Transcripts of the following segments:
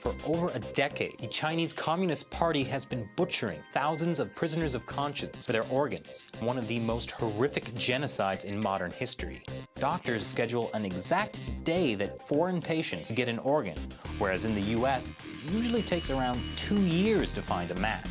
For over a decade, the Chinese Communist Party has been butchering thousands of prisoners of conscience for their organs, one of the most horrific genocides in modern history. Doctors schedule an exact day that foreign patients get an organ, whereas in the US, it usually takes around 2 years to find a match.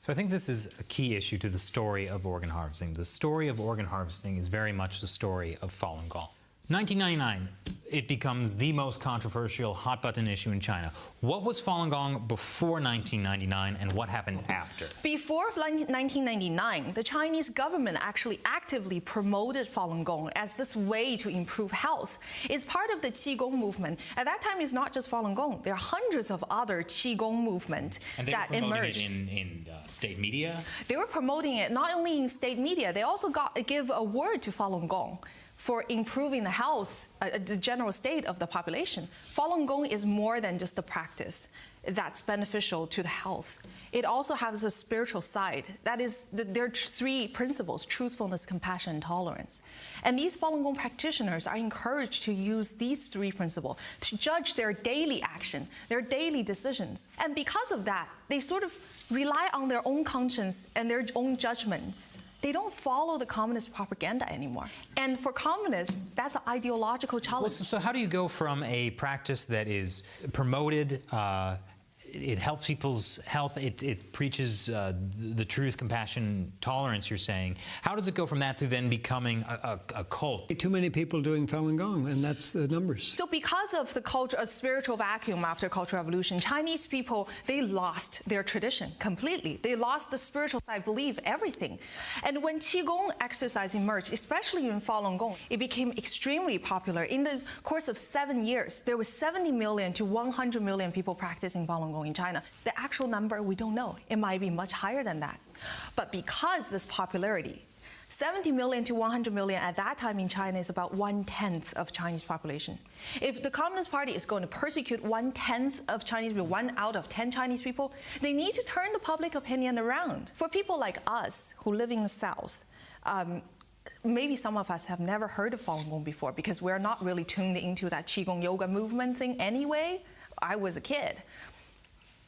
So I think this is a key issue to the story of organ harvesting. The story of organ harvesting is very much the story of Falun Gong. 1999, it becomes the most controversial hot-button issue in China. What was Falun Gong before 1999 and what happened after? Before 1999, the Chinese government actually actively promoted Falun Gong as this way to improve health. It's part of the Qigong movement. At that time, it's not just Falun Gong. There are hundreds of other Qigong movements that emerged. And they were promoting it in state media? They were promoting it not only in state media, they also give a word to Falun Gong for improving the health, the general state of the population. Falun Gong is more than just the practice that's beneficial to the health. It also has a spiritual side. That is, there are 3 principles: truthfulness, compassion, and tolerance. And these Falun Gong practitioners are encouraged to use these 3 principles to judge their daily action, their daily decisions. And because of that, they sort of rely on their own conscience and their own judgment. They don't follow the communist propaganda anymore. And for communists, that's an ideological challenge. Well, so how do you go from a practice that is promoted, it helps people's health, it preaches the truth, compassion, tolerance, you're saying. How does it go from that to then becoming a cult? Too many people doing Falun Gong, and that's the numbers. So because of the spiritual vacuum after Cultural Revolution, Chinese people, they lost their tradition completely. They lost the spiritual side, belief, everything. And when Qigong exercise emerged, especially in Falun Gong, it became extremely popular. In the course of 7 years, there was 70 million to 100 million people practicing Falun Gong in China. The actual number, we don't know. It might be much higher than that. But because this popularity, 70 million to 100 million at that time in China is about 1/10 of Chinese population. If the Communist Party is going to persecute 1/10 of Chinese people, 1 out of 10 Chinese people, they need to turn the public opinion around. For people like us who live in the South, maybe some of us have never heard of Falun Gong before because we're not really tuned into that Qigong yoga movement thing anyway. I was a kid.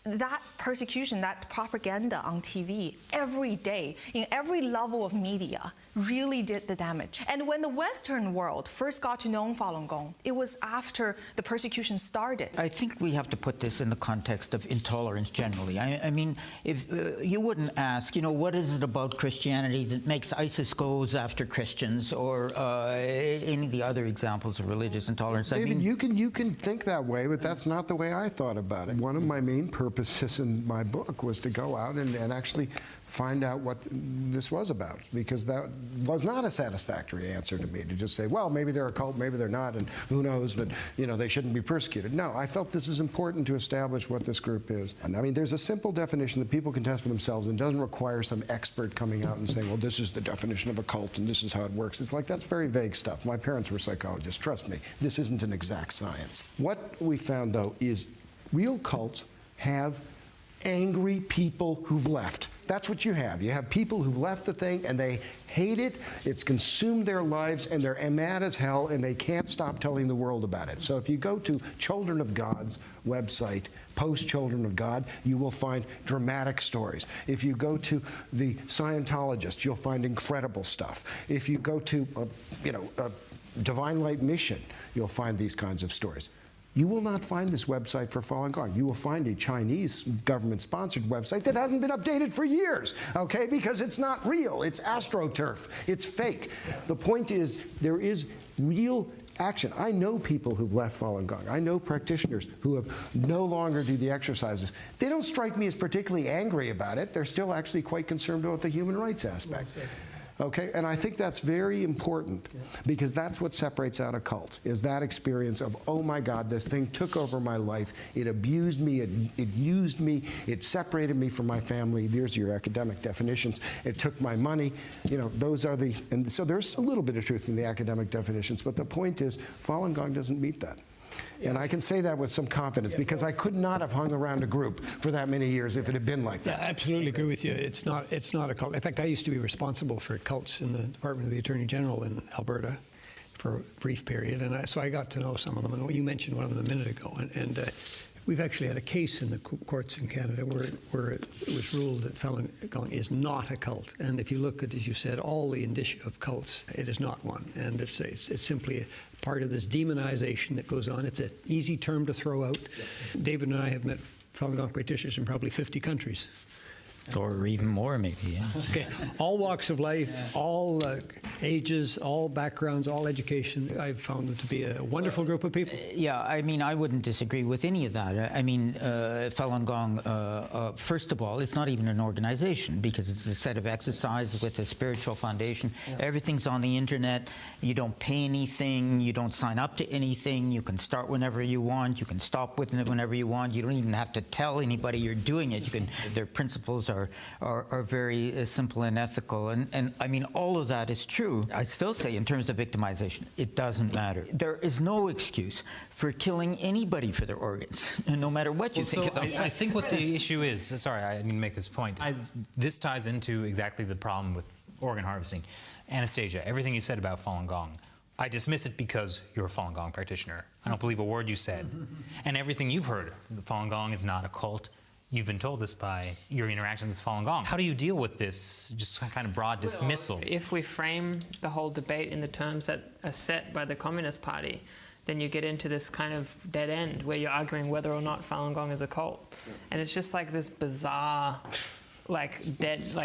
That persecution, that propaganda on TV every day, in every level of media, really did the damage. And when the Western world first got to know Falun Gong, it was after the persecution started. I think we have to put this in the context of intolerance generally. I mean, if you wouldn't ask, what is it about Christianity that makes ISIS goes after Christians or any of the other examples of religious intolerance? David, you can think that way, but that's not the way I thought about it. One of my main purposes in my book was to go out and actually find out what this was about, because that was not a satisfactory answer to me, to just say, well, maybe they're a cult, maybe they're not, and who knows, but they shouldn't be persecuted. No, I felt this is important to establish what this group is. And I mean, there's a simple definition that people can test for themselves and doesn't require some expert coming out and saying, well, this is the definition of a cult and this is how it works. It's like, that's very vague stuff. My parents were psychologists, trust me. This isn't an exact science. What we found, though, is real cults have angry people who've left. That's what you have. You have people who've left the thing and they hate it, it's consumed their lives, and they're mad as hell, and they can't stop telling the world about it. So if you go to Children of God's website, post Children of God, you will find dramatic stories. If you go to the Scientologist, you'll find incredible stuff. If you go to, Divine Light Mission, you'll find these kinds of stories. You will not find this website for Falun Gong. You will find a Chinese government-sponsored website that hasn't been updated for years, okay? Because it's not real. It's astroturf. It's fake. The point is, there is real action. I know people who've left Falun Gong. I know practitioners who have no longer do the exercises. They don't strike me as particularly angry about it. They're still actually quite concerned about the human rights aspect. Okay, and I think that's very important, because that's what separates out a cult, is that experience of, oh my God, this thing took over my life, it abused me, it used me, it separated me from my family. There's your academic definitions. It took my money. Those are the, and so there's a little bit of truth in the academic definitions, but the point is, Falun Gong doesn't meet that. And I can say that with some confidence, because I could not have hung around a group for that many years if it had been like that. Yeah, I absolutely agree with you. It's not a cult. In fact, I used to be responsible for cults in the Department of the Attorney General in Alberta for a brief period, and so I got to know some of them. And you mentioned one of them a minute ago, and we've actually had a case in the courts in Canada where it was ruled that Falun Gong is not a cult. And if you look at, as you said, all the indicia of cults, it is not one. And it's simply a part of this demonization that goes on. It's an easy term to throw out. David and I have met Falun Gong practitioners in probably 50 countries. Or even more, maybe. Yeah. Okay. All walks of life, all ages, all backgrounds, all education. I've found them to be a wonderful group of people. Yeah, I mean, I wouldn't disagree with any of that. I mean, Falun Gong, first of all, it's not even an organization because it's a set of exercises with a spiritual foundation. Yeah. Everything's on the internet. You don't pay anything. You don't sign up to anything. You can start whenever you want. You can stop whenever you want. You don't even have to tell anybody you're doing it. You can. Their principles are very simple and ethical. And I mean, all of that is true. I still say in terms of victimization, it doesn't matter. There is no excuse for killing anybody for their organs, no matter what you think of them. I think what the issue is, sorry, I didn't mean to make this point. This ties into exactly the problem with organ harvesting. Anastasia, everything you said about Falun Gong, I dismiss it because you're a Falun Gong practitioner. I don't believe a word you said. And everything you've heard, Falun Gong is not a cult. You've been told this by your interaction with Falun Gong. How do you deal with this just kind of broad dismissal? If we frame the whole debate in the terms that are set by the Communist Party, then you get into this kind of dead end where you're arguing whether or not Falun Gong is a cult. And it's just like this bizarre,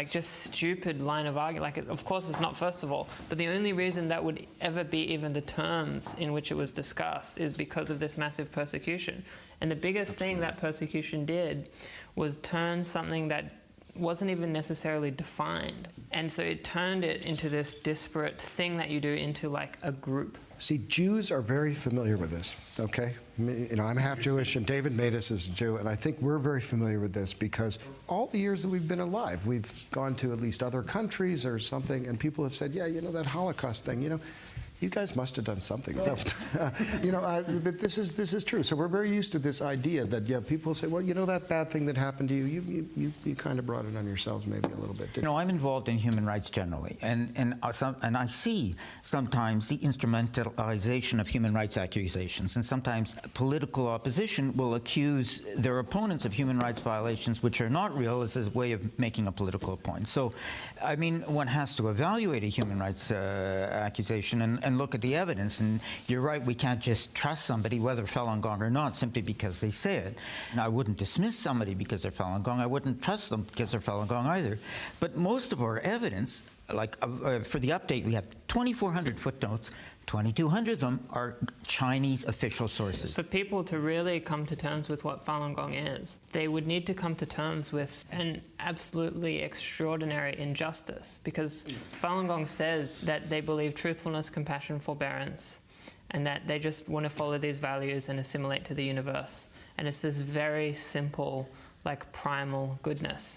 just stupid line of argument. Of course it's not, first of all, but the only reason that would ever be even the terms in which it was discussed is because of this massive persecution. And the biggest thing that persecution did was turn something that wasn't even necessarily defined. And so it turned it into this disparate thing that you do into like a group. See, Jews are very familiar with this, okay? You know, I'm half Jewish, and David Matus is a Jew, and I think we're very familiar with this because all the years that we've been alive, we've gone to at least other countries or something, and people have said, yeah, you know, that Holocaust thing, you know, you guys must have done something. So, but this is true. So we're very used to this idea that people say, well, you know, that bad thing that happened to you, you kind of brought it on yourselves maybe a little bit. You know, I'm involved in human rights generally, and I see sometimes the instrumentalization of human rights accusations, and sometimes political opposition will accuse their opponents of human rights violations which are not real as a way of making a political point. So, I mean, one has to evaluate a human rights accusation and look at the evidence. And you're right, we can't just trust somebody, whether Falun Gong or not, simply because they say it. And I wouldn't dismiss somebody because they're Falun Gong. I wouldn't trust them because they're Falun Gong either. But most of our evidence, for the update, we have 2,400 footnotes. 2,200 of them are Chinese official sources. For people to really come to terms with what Falun Gong is, they would need to come to terms with an absolutely extraordinary injustice, because Falun Gong says that they believe truthfulness, compassion, forbearance, and that they just want to follow these values and assimilate to the universe. And it's this very simple, like, primal goodness.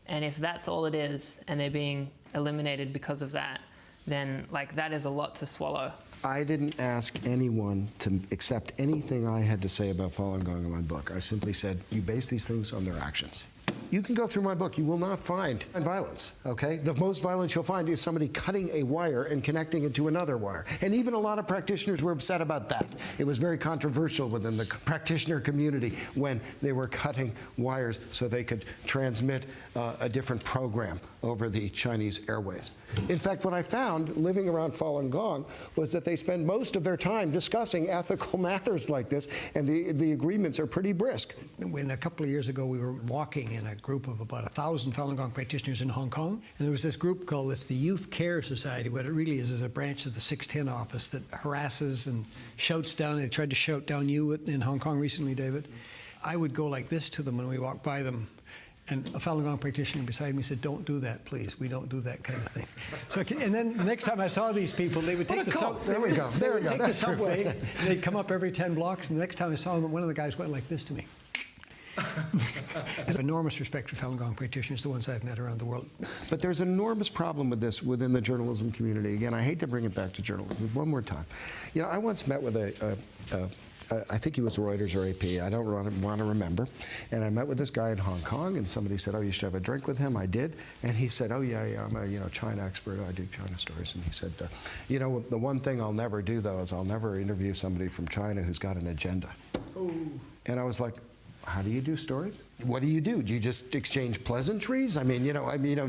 And if that's all it is, and they're being eliminated because of that, then that is a lot to swallow. I didn't ask anyone to accept anything I had to say about Falun Gong in my book. I simply said, you base these things on their actions. You can go through my book. You will not find violence, okay? The most violence you'll find is somebody cutting a wire and connecting it to another wire. And even a lot of practitioners were upset about that. It was very controversial within the practitioner community when they were cutting wires so they could transmit a different program over the Chinese airwaves. In fact, what I found living around Falun Gong was that they spend most of their time discussing ethical matters like this, and the agreements are pretty brisk. When a couple of years ago we were walking in a group of about 1,000 Falun Gong practitioners in Hong Kong, and there was this group called the Youth Care Society. What it really is a branch of the 610 office that harasses and shouts down. They tried to shout down you in Hong Kong recently, David. I would go like this to them when we walked by them. And a Falun Gong practitioner beside me said, don't do that, please. We don't do that kind of thing. So, and then the next time I saw these people, they would take the subway. They'd come up every 10 blocks, and the next time I saw them, one of the guys went like this to me. I have enormous respect for Falun Gong practitioners, the ones I've met around the world. But there's an enormous problem with this within the journalism community. Again, I hate to bring it back to journalism one more time. You know, I once met with a I think he was Reuters or AP, I don't want to remember. And I met with this guy in Hong Kong, and somebody said, oh, you should have a drink with him. I did. And he said, oh, yeah, I'm a China expert. I do China stories. And he said, you know, the one thing I'll never do, though, is I'll never interview somebody from China who's got an agenda. Ooh. And I was like, how do you do stories? What do? Do you just exchange pleasantries? I mean,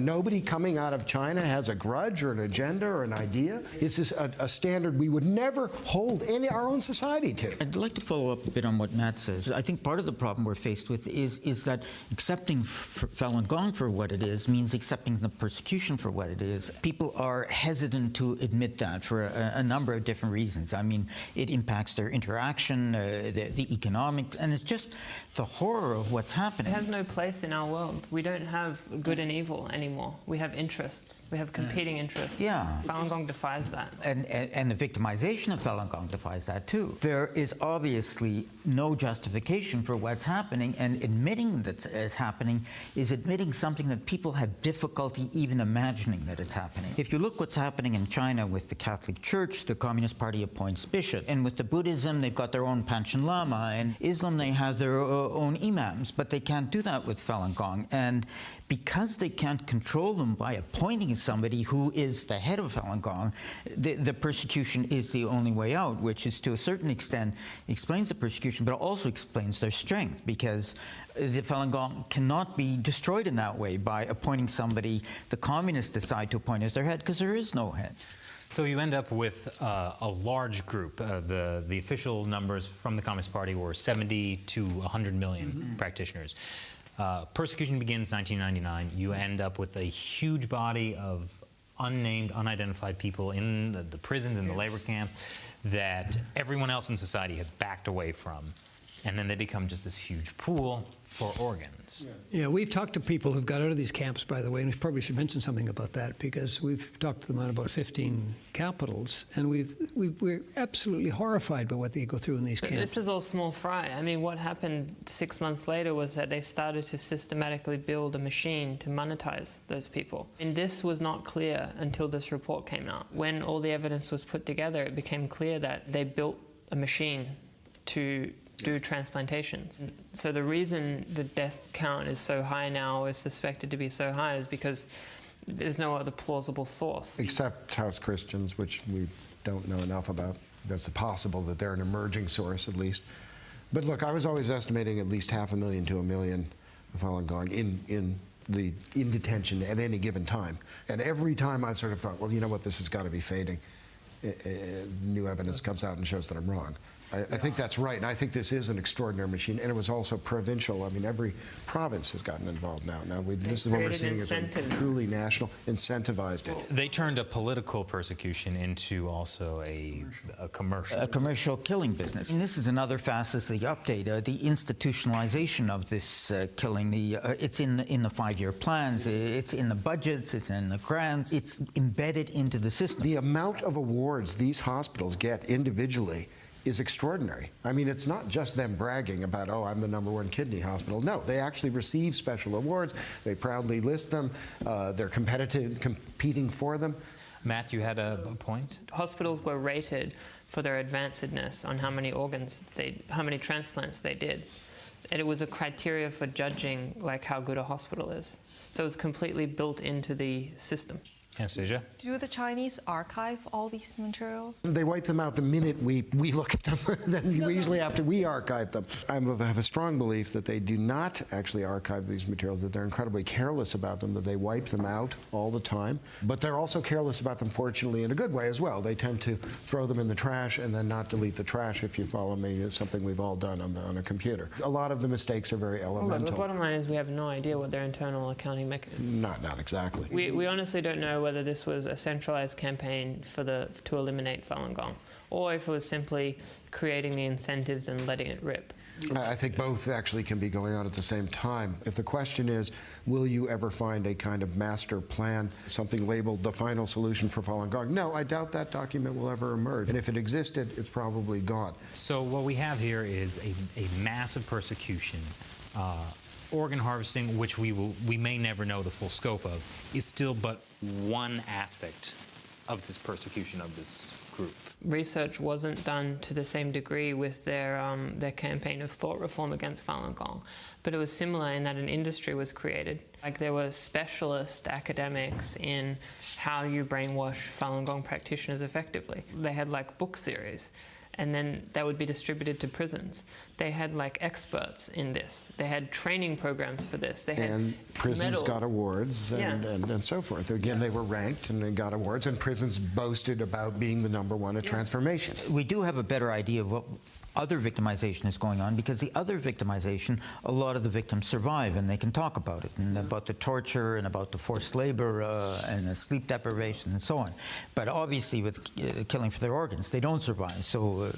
nobody coming out of China has a grudge or an agenda or an idea. It's just a standard we would never hold our own society to. I'd like to follow up a bit on what Matt says. I think part of the problem we're faced with is that accepting Falun Gong for what it is means accepting the persecution for what it is. People are hesitant to admit that for a number of different reasons. I mean, it impacts their interaction, the economics, and it's just the horror of what's happening. It has no place in our world. We don't have good and evil anymore. We have interests. We have competing interests. Yeah. Falun Gong defies that. And the victimization of Falun Gong defies that too. There is obviously no justification for what's happening, and admitting that it's happening is admitting something that people have difficulty even imagining that it's happening. If you look what's happening in China with the Catholic Church, the Communist Party appoints bishops, and with the Buddhism, they've got their own Panchen Lama, and Islam, they have their own imams, but they can't do that with Falun Gong. And because they can't control them by appointing somebody who is the head of Falun Gong, the persecution is the only way out, which is to a certain extent explains the persecution, but also explains their strength, because the Falun Gong cannot be destroyed in that way by appointing somebody the communists decide to appoint as their head, because there is no head. So you end up with a large group. The official numbers from the Communist Party were 70 to 100 million practitioners. Persecution begins 1999. You end up with a huge body of unnamed, unidentified people in the prisons and the labor camps that everyone else in society has backed away from. And then they become just this huge pool for organs. Yeah, we've talked to people who've got out of these camps, by the way, and we probably should mention something about that, because we've talked to them on about 15 capitals, and we're absolutely horrified by what they go through in these camps. This is all small fry. I mean, what happened 6 months later was that they started to systematically build a machine to monetize those people. And this was not clear until this report came out. When all the evidence was put together, it became clear that they built a machine to do transplantations. So the reason the death count is so high now, is suspected to be so high, is because there's no other plausible source. Except House Christians, which we don't know enough about. It's possible that they're an emerging source, at least. But look, I was always estimating at least 500,000 to 1 million Falun Gong in detention at any given time. And every time I've sort of thought, well, you know what, this has got to be fading. New evidence comes out and shows that I'm wrong. I think that's right, and I think this is an extraordinary machine, and it was also provincial. I mean, every province has gotten involved now. This is what we're seeing as a truly national, incentivized it. They turned a political persecution into also a commercial. A commercial killing business. And this is another facet of the update, the institutionalization of this killing. It's in the 5-year plans, it's in the budgets, it's in the grants, it's embedded into the system. The amount of awards these hospitals get individually is extraordinary. I mean, it's not just them bragging about, oh, I'm the #1 kidney hospital. No, they actually receive special awards. They proudly list them. They're competing for them. Matt, you had a point? Hospitals were rated for their advancedness on how many how many transplants they did. And it was a criteria for judging like how good a hospital is. So it was completely built into the system. Anastasia? Do the Chinese archive all these materials? They wipe them out the minute we look at them, then usually after we archive them. I have a strong belief that they do not actually archive these materials, that they're incredibly careless about them, that they wipe them out all the time. But they're also careless about them, fortunately, in a good way as well. They tend to throw them in the trash and then not delete the trash, if you follow me. It's something we've all done on a computer. A lot of the mistakes are very elemental. Well, the bottom line is we have no idea what their internal accounting mechanism is. Not exactly. We honestly don't know whether this was a centralized campaign to eliminate Falun Gong, or if it was simply creating the incentives and letting it rip. I think both actually can be going on at the same time. If the question is, will you ever find a kind of master plan, something labeled the final solution for Falun Gong? No, I doubt that document will ever emerge. And if it existed, it's probably gone. So what we have here is a massive persecution. Organ harvesting, which we may never know the full scope of, is still but one aspect of this persecution of this group. research wasn't done to the same degree with their campaign of thought reform against Falun Gong, but it was similar in that an industry was created. Like there were specialist academics in how you brainwash Falun Gong practitioners effectively. They had like book series, and then they would be distributed to prisons. They had like experts in this. They had training programs for this. They had prisons medals. got awards and so forth. Again, they were ranked and they got awards, and prisons boasted about being the #1 at transformation. We do have a better idea of what other victimization is going on, because the other victimization, a lot of the victims survive and they can talk about it, and about the torture and about the forced labor and the sleep deprivation and so on. But obviously with killing for their organs, they don't survive. So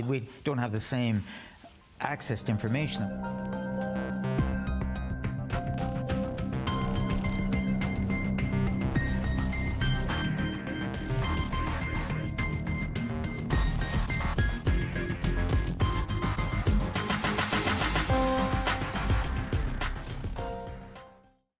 we don't have the same access to information.